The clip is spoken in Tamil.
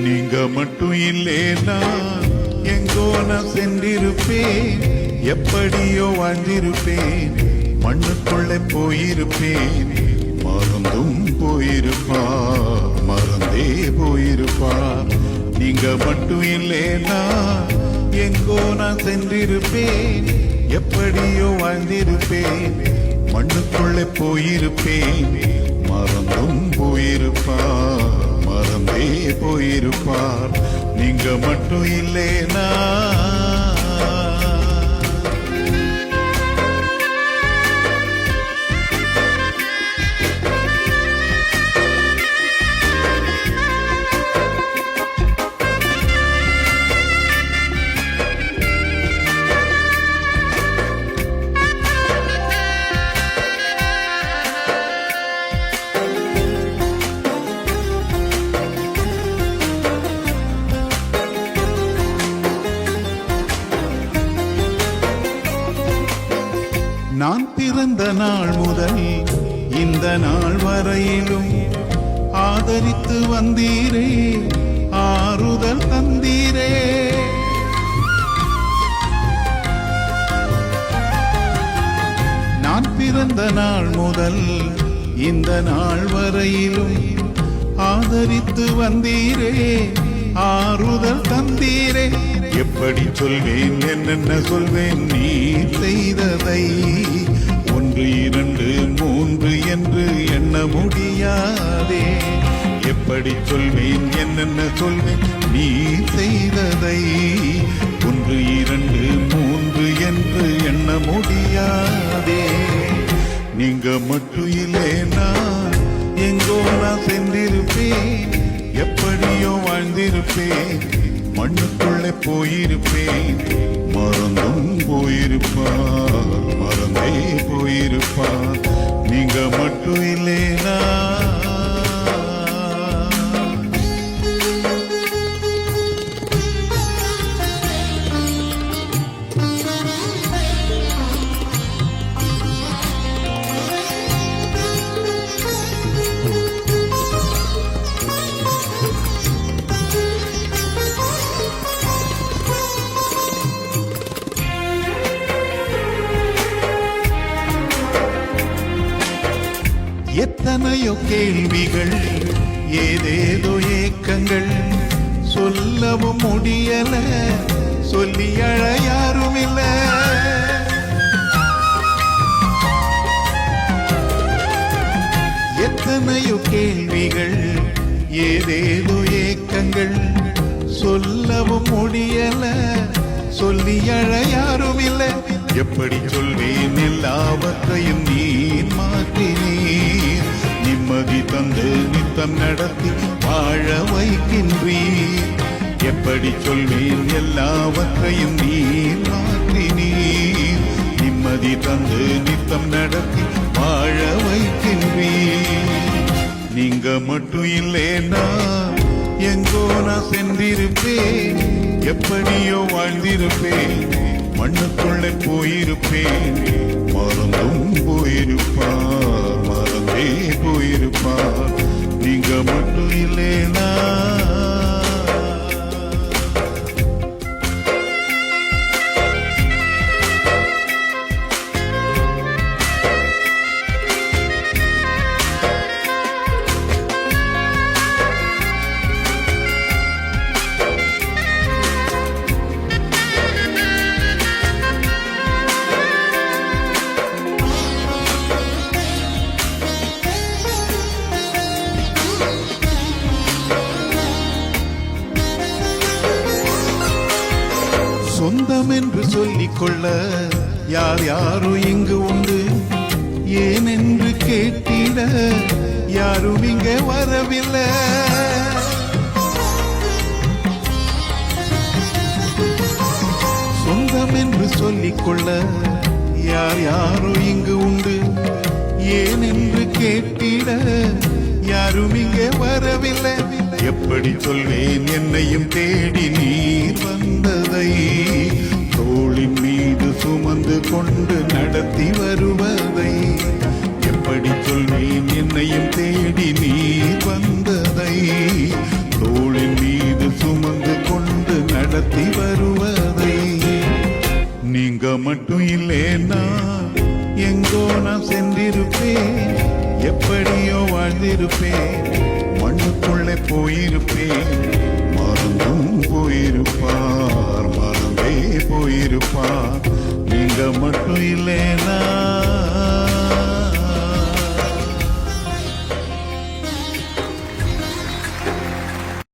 நீங்க மட்டும் இல்லேனா எங்கோ நான் சென்றிருப்பேன், எப்படியோ வாழ்ந்திருப்பேன், மண்ணுக்குள்ளே போயிருப்பேன். மறந்தும் போயிருப்பா, மறந்தே போயிருப்பா. நீங்க மட்டும் இல்லேனா எங்கோ நான் சென்றிருப்பேன், எப்படியோ வாழ்ந்திருப்பேன், மண்ணுக்குள்ளே போயிருப்பேன். மறந்தும் போயிருப்பார், மறந்தே போயிருப்பார். நீங்க மட்டும் இல்லேனா நான் பிறந்த நாள் முதல் இந்த நாள் வரையிலும் ஆதரித்து வந்தீரே, ஆறுதல் தந்தீரே. நான் பிறந்த நாள் முதல் இந்த நாள் வரையிலும் ஆதரித்து வந்தீரே, ஆறுதல் தந்தீரே. எப்படி சொல்வேன், என்னென்ன சொல்வேன் நீ செய்ததை? 1 2 3 என்று எண்ண முடியாதே. எப்படி சொல்வேன், என்னென்ன சொல்வேன் நீ செய்ததை? 1 2 3 என்று எண்ண முடியாதே. நீங்க மட்டும் இல்லேனா எங்கோ நான் சென்றிருப்பேன், எப்படியோ வாழ்ந்திருப்பேன், மண்ணுக்குள்ளே போயிருப்பேன். மறந்தும் போயிருப்பார், மறந்தே போயிருப்பார். நீங்க மட்டும் இல்லேனா எத்தனையோ கேள்விகள், ஏதேதோ ஏக்கங்கள், சொல்லவும் முடியல, சொல்லி அழ யாரும் இல்ல. எத்தனையோ கேள்விகள், ஏதேதோ ஏக்கங்கள், சொல்லவும் முடியல, சொல்லி அழ யாரும் இல்ல. எப்படி சொல்வேன், எல்லாவற்றையும் நீர் மாற்றினீர், நிம்மதி தந்து நித்தம் நடத்தி வாழ வைக்கின்றீர். எப்படி சொல்வேன், எல்லாவற்றையும் நீர் மாற்றினீர், நிம்மதி தந்து நித்தம் நடத்தி வாழ வைக்கின்றீர். நீங்க மட்டும் இல்லேனா எங்கோ நான் சென்றிருப்பேன், எப்படியோ வாழ்ந்திருப்பேன், மண்ணுக்குள்ளே போயிருப்பேன். மறந்தும் போயிருப்பார், மறந்தே போயிருப்பார். நீங்க மட்டும் இல்லேனா சொந்தம் என்று சொல்லிக் கொள்ள யார் யாரும் இங்கு உண்டு, ஏனென்று கேட்டிட யாரும் இங்கே வரவில்லை. சொந்தம் என்று சொல்லிக் கொள்ள யார் யாரும் இங்கு உண்டு, ஏனென்று கேட்டிட யாரும் இங்கே வரவில்லை. எப்படி சொல்வேன், என்னையும் தேடி நீர் வந்ததை, தோளின் மீது சுமந்து கொண்டு நடத்தி வருவதை. எப்படி சொல்வேன், என்னையும் தேடி நீர் வந்ததை, தோளின் மீது எங்கோ நான் சென்றிருப்பேன், எப்படியோ வாழ்ந்திருப்பேன், மண்ணுக்குள்ளே போயிருப்பேன், மறந்தும் போயிருப்பார், மறந்தே போயிருப்பார். நீங்க மட்டும் இல்லைன்னா